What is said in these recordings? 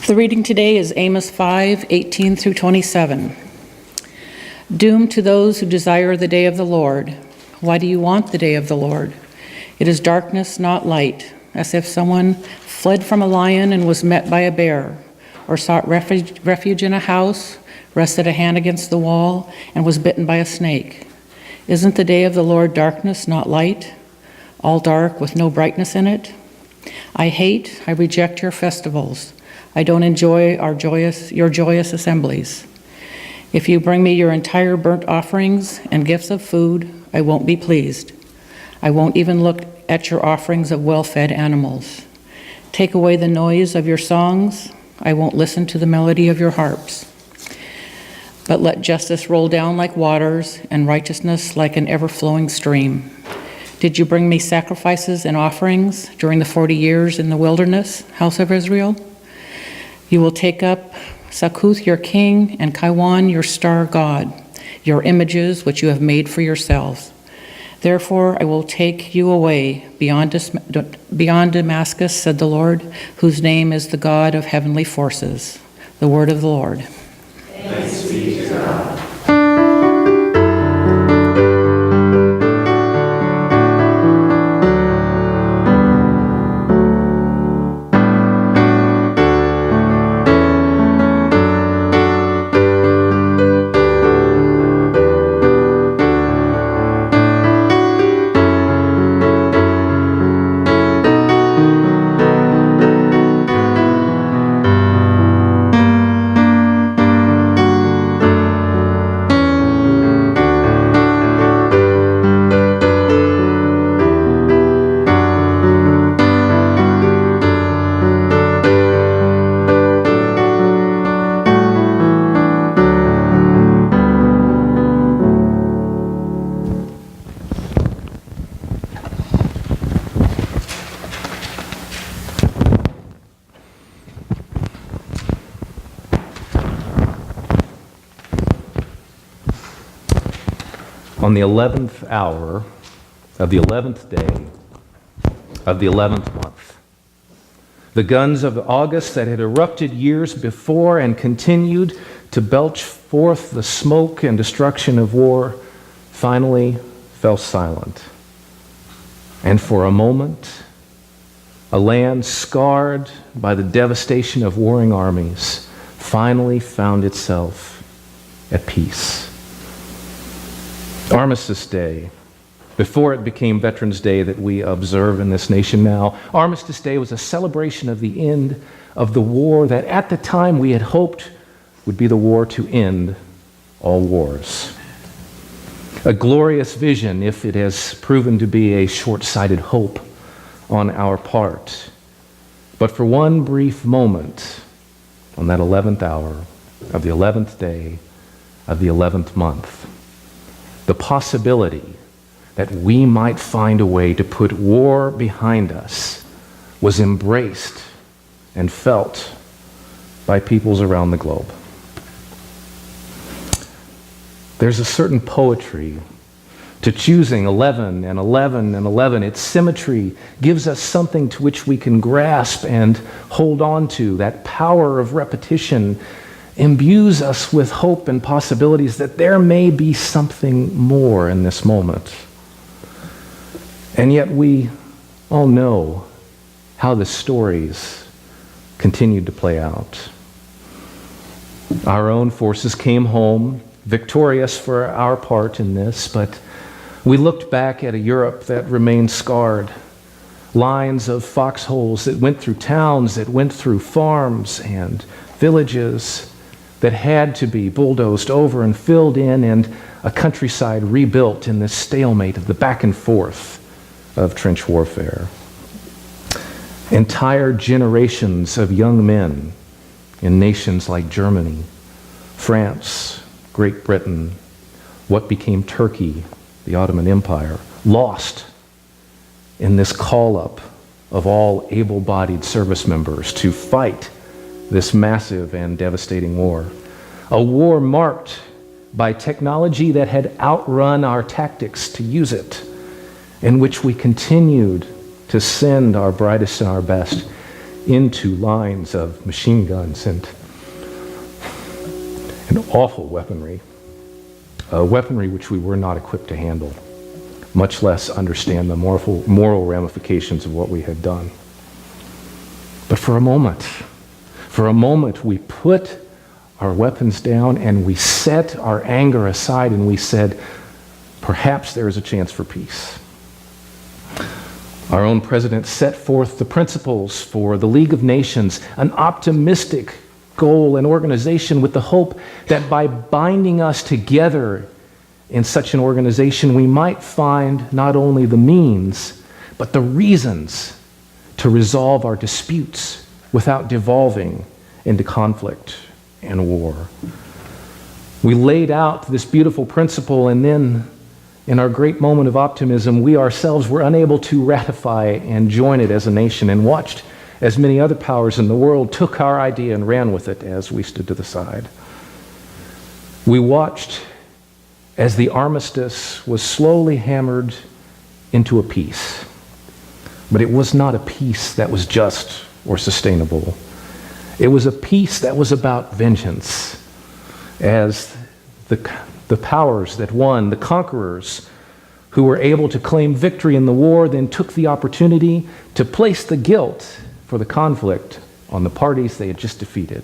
The reading today is Amos 5:18 through 27. Doom to those who desire the day of the Lord. Why do you want the day of the Lord? It is darkness, not light, as if someone fled from a lion and was met by a bear, or sought refuge in a house, rested a hand against the wall, and was bitten by a snake. Isn't the day of the Lord darkness, not light, all dark with no brightness in it? I reject your festivals. I don't enjoy your joyous assemblies. If you bring me your entire burnt offerings and gifts of food, I won't be pleased. I won't even look at your offerings of well-fed animals. Take away the noise of your songs. I won't listen to the melody of your harps. But let justice roll down like waters and righteousness like an ever-flowing stream. Did you bring me sacrifices and offerings during the 40 years in the wilderness, house of Israel? You will take up Sakuth your king and Kaiwan your star god, your images which you have made for yourselves. Therefore I will take you away beyond Damascus, said the Lord, whose name is the God of heavenly forces. The word of the Lord. Thanks be to God. On the 11th hour of the 11th day of the 11th month, the guns of August that had erupted years before and continued to belch forth the smoke and destruction of war finally fell silent. And for a moment, a land scarred by the devastation of warring armies finally found itself at peace. Armistice Day, before it became Veterans Day that we observe in this nation now, Armistice Day was a celebration of the end of the war that at the time we had hoped would be the war to end all wars. A glorious vision, if it has proven to be a short-sighted hope on our part. But for one brief moment, on that 11th hour of the 11th day of the 11th month, the possibility that we might find a way to put war behind us was embraced and felt by peoples around the globe. There's a certain poetry to choosing 11 and 11 and 11. Its symmetry gives us something to which we can grasp and hold on to. That power of repetition imbues us with hope and possibilities that there may be something more in this moment. And yet we all know how the stories continued to play out. Our own forces came home victorious for our part in this, but we looked back at a Europe that remained scarred. Lines of foxholes that went through towns, that went through farms and villages, that had to be bulldozed over and filled in, and a countryside rebuilt in this stalemate of the back and forth of trench warfare. Entire generations of young men in nations like Germany, France, Great Britain, what became Turkey, the Ottoman Empire, lost in this call-up of all able-bodied service members to fight this massive and devastating war. A war marked by technology that had outrun our tactics to use it, in which we continued to send our brightest and our best, into lines of machine guns and awful weaponry, weaponry which we were not equipped to handle, much less understand the moral ramifications of what we had done. But for a moment, we put our weapons down and we set our anger aside and we said, perhaps there is a chance for peace. Our own president set forth the principles for the League of Nations, an optimistic goal and organization with the hope that by binding us together in such an organization, we might find not only the means, but the reasons to resolve our disputes without devolving into conflict and war. We laid out this beautiful principle, and then in our great moment of optimism, we ourselves were unable to ratify and join it as a nation, and watched as many other powers in the world took our idea and ran with it as we stood to the side. We watched as the armistice was slowly hammered into a peace. But it was not a peace that was just or sustainable. It was a peace that was about vengeance, as the powers that won, the conquerors who were able to claim victory in the war, then took the opportunity to place the guilt for the conflict on the parties they had just defeated.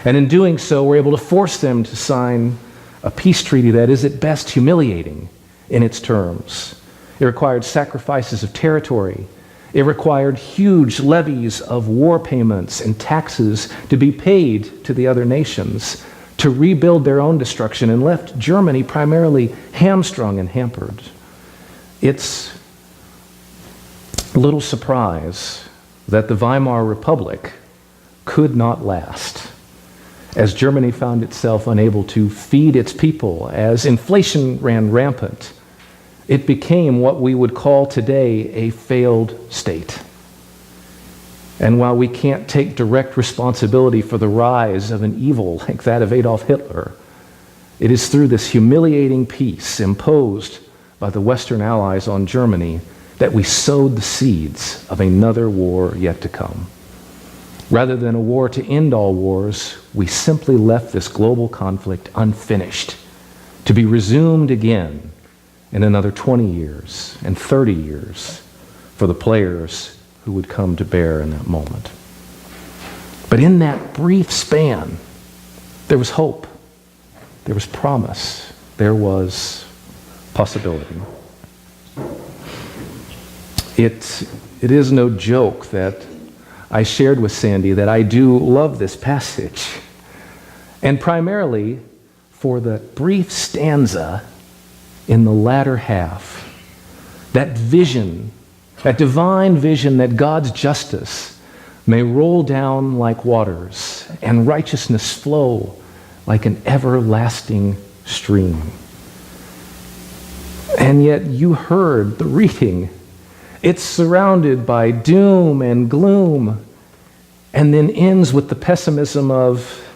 And in doing so, were able to force them to sign a peace treaty that is at best humiliating in its terms. It required sacrifices of territory. It required huge levies of war payments and taxes to be paid to the other nations to rebuild their own destruction, and left Germany primarily hamstrung and hampered. It's little surprise that the Weimar Republic could not last, as Germany found itself unable to feed its people, as inflation ran rampant. It became what we would call today a failed state. And while we can't take direct responsibility for the rise of an evil like that of Adolf Hitler, it is through this humiliating peace imposed by the Western Allies on Germany that we sowed the seeds of another war yet to come. Rather than a war to end all wars, we simply left this global conflict unfinished, to be resumed again in another 20 years and 30 years for the players who would come to bear in that moment. But in that brief span, there was hope, there was promise, there was possibility. It is no joke that I shared with Sandy that I do love this passage, and primarily for the brief stanza in the latter half, that vision, that divine vision that God's justice may roll down like waters and righteousness flow like an everlasting stream. And yet you heard the reading. It's surrounded by doom and gloom, and then ends with the pessimism of,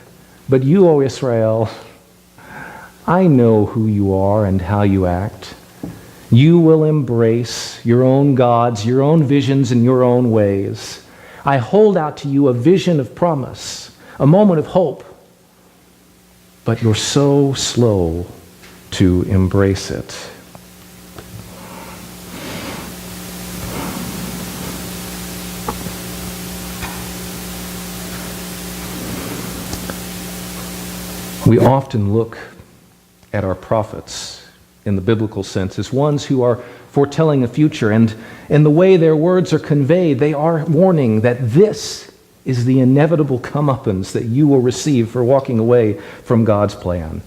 but you, O Israel, I know who you are and how you act. You will embrace your own gods, your own visions, and your own ways. I hold out to you a vision of promise, a moment of hope, but you're so slow to embrace it. We often look at our prophets in the biblical sense as ones who are foretelling a future, and in the way their words are conveyed, they are warning that this is the inevitable comeuppance that you will receive for walking away from God's plan,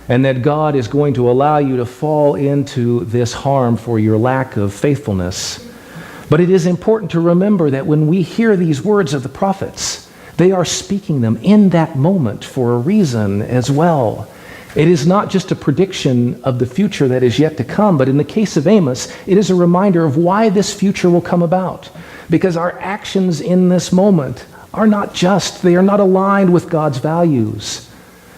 and that God is going to allow you to fall into this harm for your lack of faithfulness. But it is important to remember that when we hear these words of the prophets, they are speaking them in that moment for a reason as well. It is not just a prediction of the future that is yet to come, but in the case of Amos, it is a reminder of why this future will come about. Because our actions in this moment are not just, they are not aligned with God's values.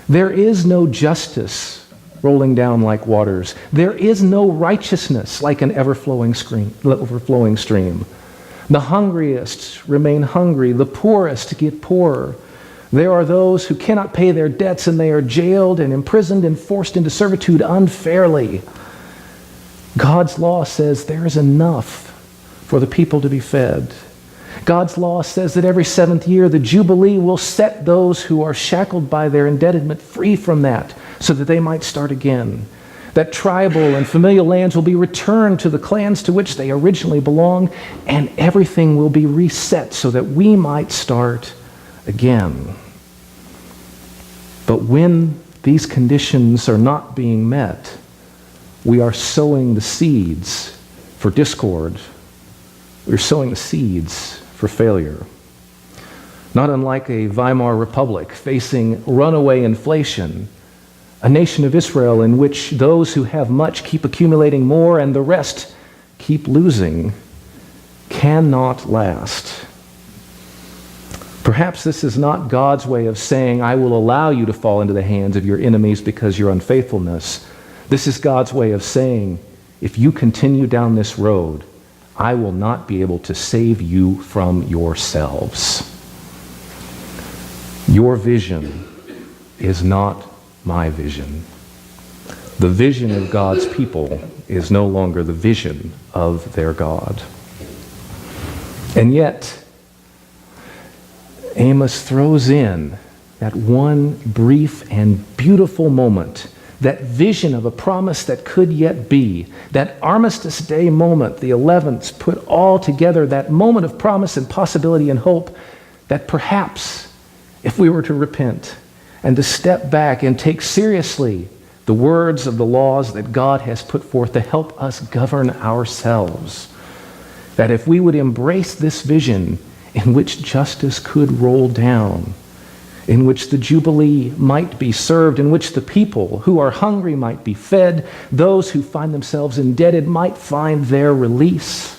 There is no justice rolling down like waters. There is no righteousness like an overflowing stream. The hungriest remain hungry. The poorest get poorer. There are those who cannot pay their debts, and they are jailed and imprisoned and forced into servitude unfairly. God's law says there is enough for the people to be fed. God's law says that every 7th year the Jubilee will set those who are shackled by their indebtedness free from that so that they might start again. That tribal and familial lands will be returned to the clans to which they originally belonged, and everything will be reset so that we might start again. But when these conditions are not being met, we are sowing the seeds for discord. We're sowing the seeds for failure. Not unlike a Weimar Republic facing runaway inflation, a nation of Israel in which those who have much keep accumulating more and the rest keep losing, cannot last. Perhaps this is not God's way of saying, I will allow you to fall into the hands of your enemies because of your unfaithfulness. This is God's way of saying, if you continue down this road, I will not be able to save you from yourselves. Your vision is not my vision. The vision of God's people is no longer the vision of their God. And yet, Amos throws in that one brief and beautiful moment, that vision of a promise that could yet be, that Armistice Day moment, the 11th, put all together, that moment of promise and possibility and hope, that perhaps if we were to repent and to step back and take seriously the words of the laws that God has put forth to help us govern ourselves, that if we would embrace this vision in which justice could roll down, in which the Jubilee might be served, in which the people who are hungry might be fed, those who find themselves indebted might find their release,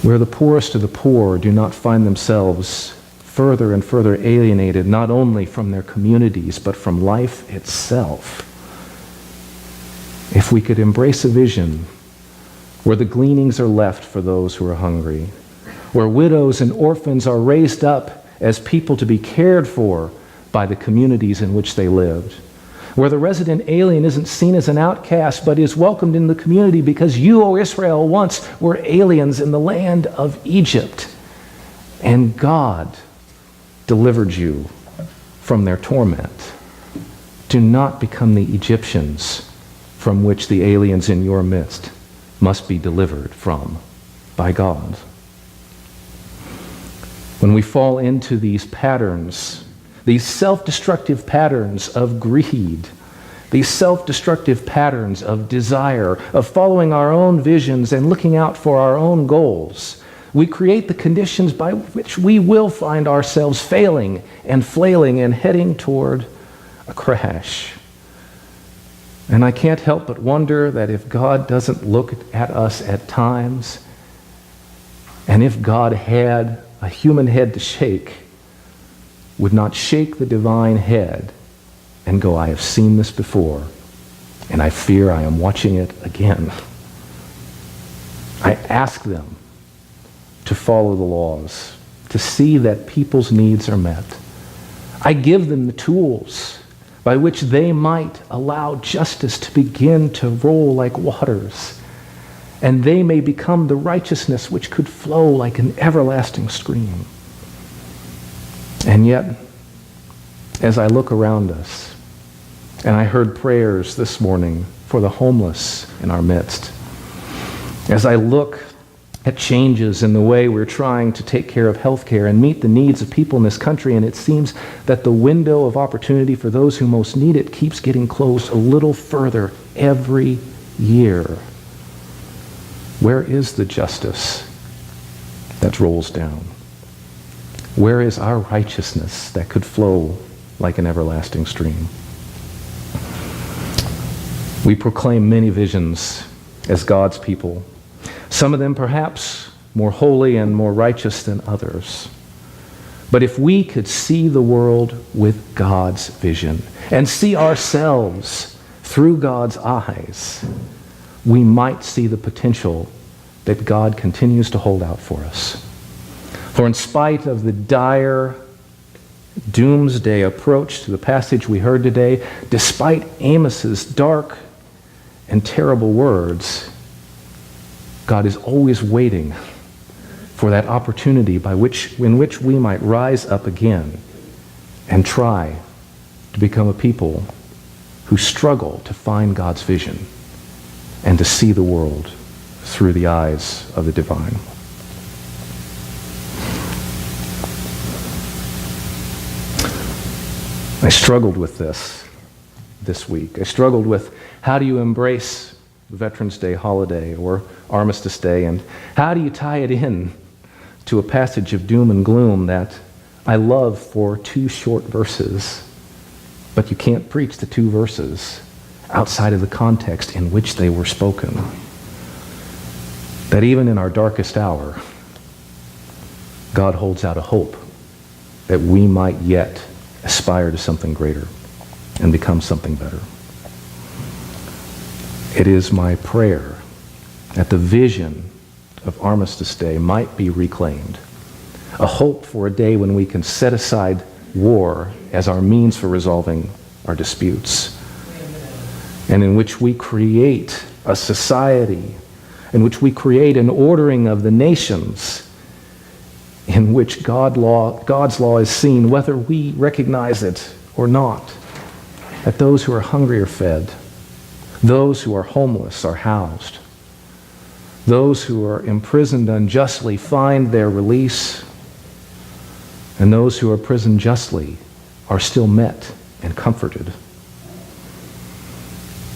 where the poorest of the poor do not find themselves further and further alienated, not only from their communities, but from life itself. If we could embrace a vision where the gleanings are left for those who are hungry, where widows and orphans are raised up as people to be cared for by the communities in which they lived, where the resident alien isn't seen as an outcast, but is welcomed in the community because you, O Israel, once were aliens in the land of Egypt, and God delivered you from their torment. Do not become the Egyptians from which the aliens in your midst must be delivered from by God. When we fall into these patterns, these self-destructive patterns of greed, these self-destructive patterns of desire, of following our own visions and looking out for our own goals, we create the conditions by which we will find ourselves failing and flailing and heading toward a crash. And I can't help but wonder that if God doesn't look at us at times, and if God had a human head to shake, would not shake the divine head and go, I have seen this before, and I fear I am watching it again. I ask them to follow the laws, to see that people's needs are met. I give them the tools by which they might allow justice to begin to roll like waters, and they may become the righteousness which could flow like an everlasting stream. And yet, as I look around us, and I heard prayers this morning for the homeless in our midst, as I look at changes in the way we're trying to take care of healthcare and meet the needs of people in this country, and it seems that the window of opportunity for those who most need it keeps getting closed a little further every year. Where is the justice that rolls down? Where is our righteousness that could flow like an everlasting stream? We proclaim many visions as God's people. Some of them perhaps more holy and more righteous than others. But if we could see the world with God's vision and see ourselves through God's eyes, we might see the potential that God continues to hold out for us. For in spite of the dire doomsday approach to the passage we heard today, despite Amos's dark and terrible words, God is always waiting for that opportunity in which we might rise up again and try to become a people who struggle to find God's vision and to see the world through the eyes of the divine. I struggled with this week. I struggled with how do you embrace Veterans Day holiday or Armistice Day, and how do you tie it in to a passage of doom and gloom that I love for 2 short verses, but you can't preach the 2 verses outside of the context in which they were spoken. That even in our darkest hour, God holds out a hope that we might yet aspire to something greater and become something better. It is my prayer that the vision of Armistice Day might be reclaimed, a hope for a day when we can set aside war as our means for resolving our disputes, and in which we create a society, in which we create an ordering of the nations, in which God's law is seen, whether we recognize it or not, that those who are hungry are fed, those who are homeless are housed, those who are imprisoned unjustly find their release, and those who are imprisoned justly are still met and comforted,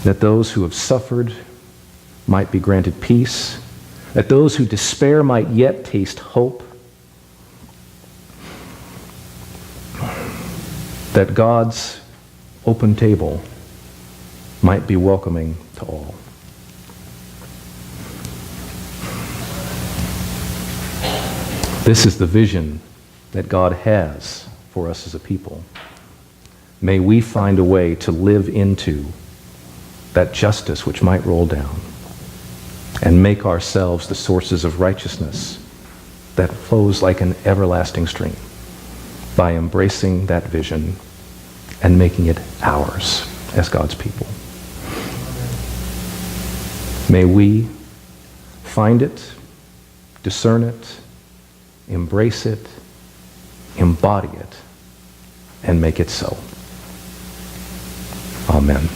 that those who have suffered might be granted peace, that those who despair might yet taste hope, that God's open table might be welcoming to all. This is the vision that God has for us as a people. May we find a way to live into that justice which might roll down and make ourselves the sources of righteousness that flows like an everlasting stream by embracing that vision and making it ours as God's people. May we find it, discern it, embrace it, embody it, and make it so. Amen.